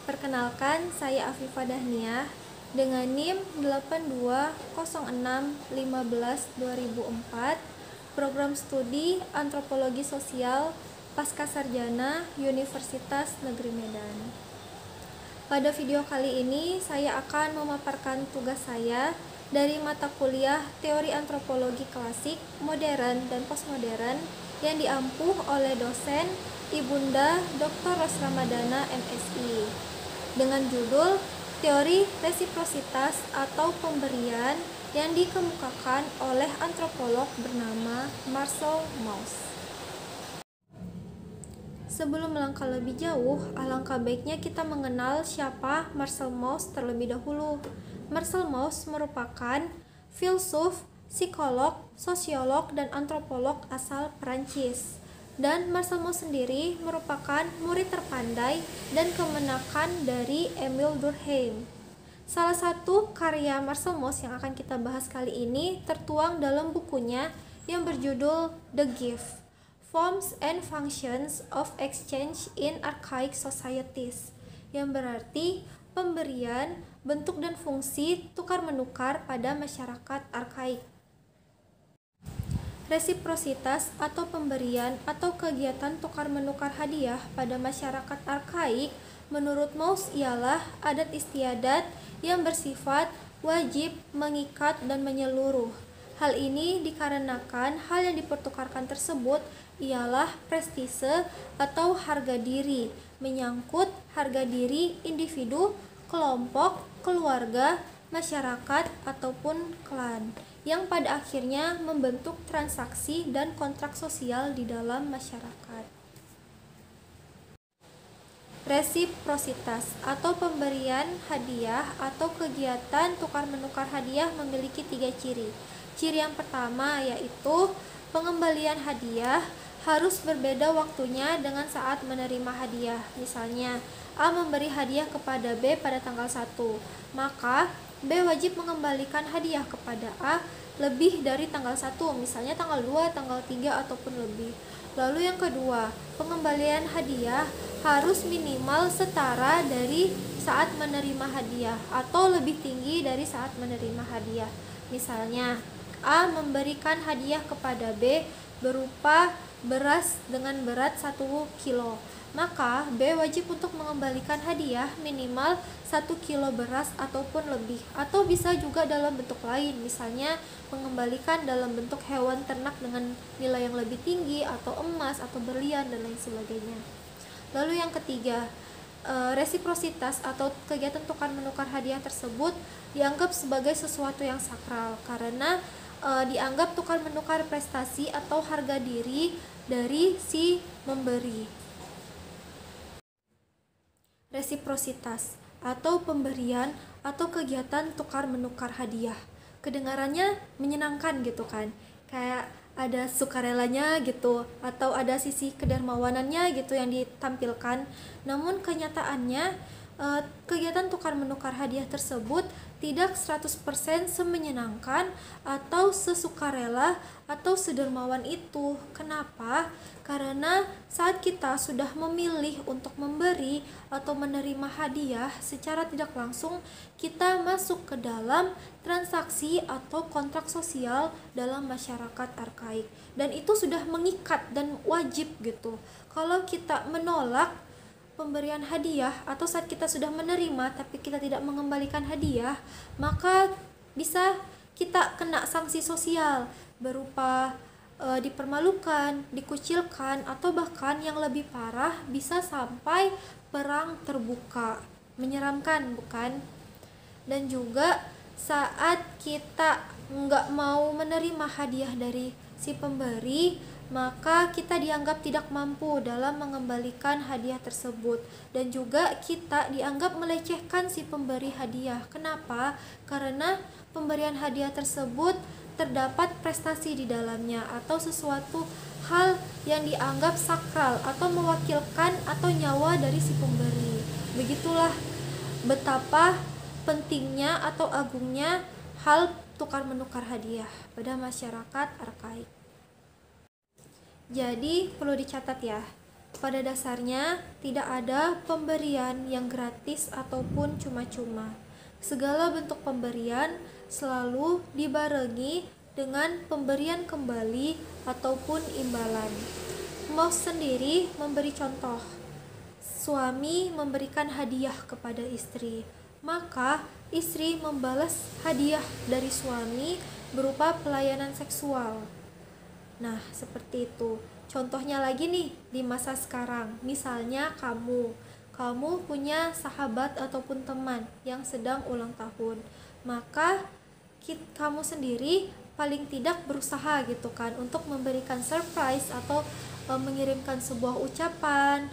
Perkenalkan, saya Afifah Dahniah dengan NIM 820615/2004, Program Studi Antropologi Sosial Pascasarjana Universitas Negeri Medan. Pada video kali ini, saya akan memaparkan tugas saya dari mata kuliah Teori Antropologi Klasik, Modern, dan Postmodern yang diampuh oleh dosen Ibunda Dr. Rosramadana MSI dengan judul Teori Resiprositas atau Pemberian yang dikemukakan oleh antropolog bernama Marcel Mauss. Sebelum melangkah lebih jauh, alangkah baiknya kita mengenal siapa Marcel Mauss terlebih dahulu. Marcel Mauss merupakan filsuf, psikolog, sosiolog, dan antropolog asal Perancis. Dan Marcel Mauss sendiri merupakan murid terpandai dan kemenakan dari Émile Durkheim. Salah satu karya Marcel Mauss yang akan kita bahas kali ini tertuang dalam bukunya yang berjudul The Gift: Forms and Functions of Exchange in Archaic Societies, yang berarti pemberian, bentuk dan fungsi tukar-menukar pada masyarakat arkaik. Resiprositas atau pemberian atau kegiatan tukar-menukar hadiah pada masyarakat arkaik menurut Mauss ialah adat istiadat yang bersifat wajib, mengikat, dan menyeluruh. Hal ini dikarenakan hal yang dipertukarkan tersebut ialah prestise atau harga diri, menyangkut harga diri individu, kelompok, keluarga, masyarakat, ataupun klan, yang pada akhirnya membentuk transaksi dan kontrak sosial di dalam masyarakat. Resiprositas atau pemberian hadiah atau kegiatan tukar-menukar hadiah memiliki 3 ciri. Ciri yang pertama yaitu pengembalian hadiah harus berbeda waktunya dengan saat menerima hadiah. Misalnya, A memberi hadiah kepada B pada tanggal 1, maka B wajib mengembalikan hadiah kepada A lebih dari tanggal 1, misalnya tanggal 2, tanggal 3, ataupun lebih. Lalu yang kedua, pengembalian hadiah harus minimal setara dari saat menerima hadiah atau lebih tinggi dari saat menerima hadiah. Misalnya, A memberikan hadiah kepada B berupa beras dengan berat 1 kilo, maka B wajib untuk mengembalikan hadiah minimal 1 kilo beras ataupun lebih, atau bisa juga dalam bentuk lain, misalnya mengembalikan dalam bentuk hewan ternak dengan nilai yang lebih tinggi, atau emas, atau berlian, dan lain sebagainya. Lalu yang ketiga, resiprositas atau kegiatan tukar-menukar hadiah tersebut dianggap sebagai sesuatu yang sakral karena dianggap tukar-menukar prestasi atau harga diri dari si memberi. Resiprositas atau pemberian atau kegiatan tukar-menukar hadiah, kedengarannya menyenangkan gitu kan, kayak ada sukarelanya gitu, atau ada sisi kedermawanannya gitu yang ditampilkan. Namun kenyataannya kegiatan tukar-menukar hadiah tersebut tidak 100% semenyenangkan atau sesukarela atau sedermawan itu. Kenapa? Karena saat kita sudah memilih untuk memberi atau menerima hadiah, secara tidak langsung kita masuk ke dalam transaksi atau kontrak sosial dalam masyarakat arkaik, dan itu sudah mengikat dan wajib gitu. Kalau kita menolak pemberian hadiah atau saat kita sudah menerima tapi kita tidak mengembalikan hadiah, maka bisa kita kena sanksi sosial berupa dipermalukan, dikucilkan, atau bahkan yang lebih parah bisa sampai perang terbuka. Menyeramkan bukan? Dan juga saat kita nggak mau menerima hadiah dari si pemberi, maka kita dianggap tidak mampu dalam mengembalikan hadiah tersebut, dan juga kita dianggap melecehkan si pemberi hadiah. Kenapa? Karena pemberian hadiah tersebut terdapat prestasi di dalamnya atau sesuatu hal yang dianggap sakral atau mewakilkan atau nyawa dari si pemberi. Begitulah betapa pentingnya atau agungnya hal tukar-menukar hadiah pada masyarakat arkaik. Jadi perlu dicatat ya, Pada dasarnya, tidak ada pemberian yang gratis ataupun cuma-cuma. Segala bentuk pemberian selalu dibarengi dengan pemberian kembali ataupun imbalan. Maus sendiri memberi contoh. Suami memberikan hadiah kepada istri, maka istri membalas hadiah dari suami berupa pelayanan seksual. Nah, seperti itu. Contohnya lagi nih di masa sekarang. Misalnya kamu punya sahabat ataupun teman yang sedang ulang tahun. Maka kamu sendiri paling tidak berusaha gitu kan untuk memberikan surprise atau mengirimkan sebuah ucapan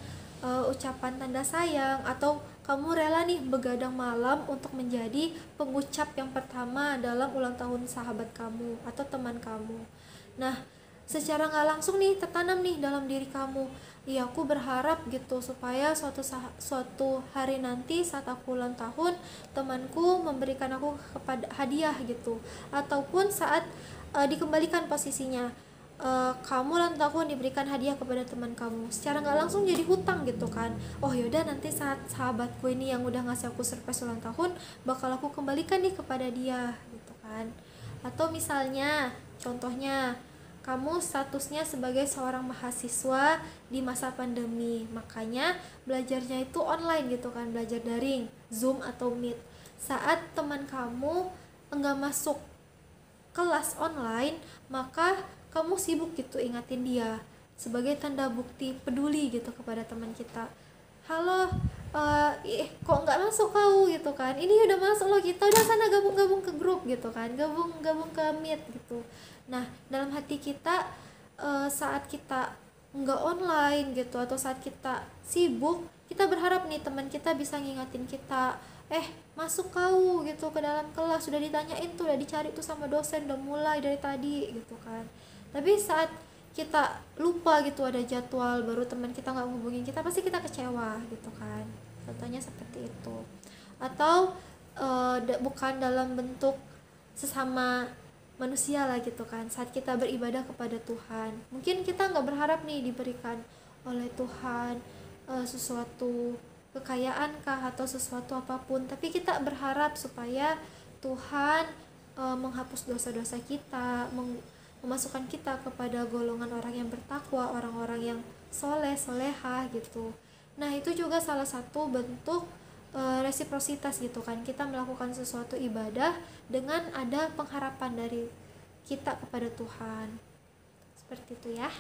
tanda sayang, atau kamu rela nih begadang malam untuk menjadi pengucap yang pertama dalam ulang tahun sahabat kamu atau teman kamu. Nah, secara nggak langsung nih tertanam nih dalam diri kamu, ya aku berharap gitu supaya suatu hari nanti saat aku ulang tahun, temanku memberikan aku kepada hadiah gitu, ataupun saat dikembalikan posisinya, kamu ulang tahun diberikan hadiah kepada teman kamu, secara nggak langsung jadi hutang gitu kan. Oh yaudah, nanti saat sahabatku ini yang udah ngasih aku surprise ulang tahun bakal aku kembalikan nih kepada dia gitu kan. Atau misalnya contohnya kamu statusnya sebagai seorang mahasiswa di masa pandemi, makanya belajarnya itu online gitu kan, belajar daring, Zoom atau Meet. Saat teman kamu enggak masuk kelas online, maka kamu sibuk gitu ingatin dia sebagai tanda bukti peduli gitu kepada teman kita. Halo, kok nggak masuk kau gitu kan, ini udah masuk loh, kita udah sana gabung ke grup gitu kan, gabung ke Meet gitu. Nah, dalam hati kita saat kita nggak online gitu atau saat kita sibuk, kita berharap nih teman kita bisa ngingatin kita, masuk kau gitu ke dalam kelas, sudah ditanyain tuh, udah dicari tuh sama dosen, udah mulai dari tadi gitu kan. Tapi saat kita lupa gitu ada jadwal, baru teman kita nggak hubungin kita, pasti kita kecewa gitu kan. Contohnya seperti itu. Atau bukan dalam bentuk sesama manusia lah gitu kan, saat kita beribadah kepada Tuhan, mungkin kita nggak berharap nih diberikan oleh Tuhan sesuatu kekayaan kah atau sesuatu apapun, tapi kita berharap supaya Tuhan menghapus dosa-dosa kita, memasukkan kita kepada golongan orang yang bertakwa, orang-orang yang solehah gitu. Nah, itu juga salah satu bentuk resiprositas gitu kan, kita melakukan sesuatu ibadah dengan ada pengharapan dari kita kepada Tuhan. Seperti itu ya.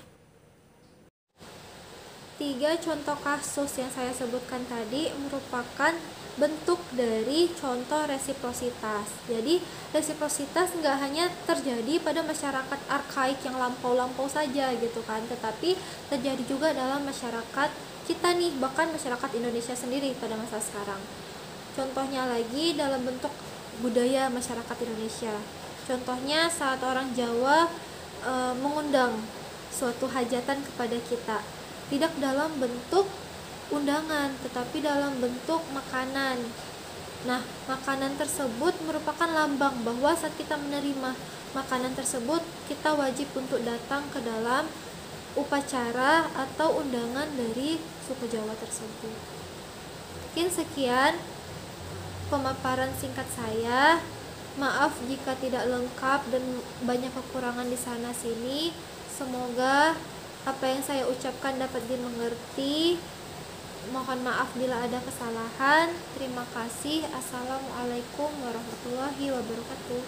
3 contoh kasus yang saya sebutkan tadi merupakan bentuk dari contoh resiprositas. Jadi resiprositas nggak hanya terjadi pada masyarakat arkaik yang lampau-lampau saja gitu kan, tetapi terjadi juga dalam masyarakat kita nih, bahkan masyarakat Indonesia sendiri pada masa sekarang. Contohnya lagi dalam bentuk budaya masyarakat Indonesia. Contohnya saat orang Jawa mengundang suatu hajatan kepada kita, tidak dalam bentuk undangan tetapi dalam bentuk makanan. Nah, makanan tersebut merupakan lambang bahwa saat kita menerima makanan tersebut, kita wajib untuk datang ke dalam upacara atau undangan dari suku Jawa tersebut. Mungkin sekian pemaparan singkat saya. Maaf jika tidak lengkap dan banyak kekurangan di sana sini. Semoga apa yang saya ucapkan dapat dimengerti. Mohon maaf bila ada kesalahan. Terima kasih. Assalamualaikum warahmatullahi wabarakatuh.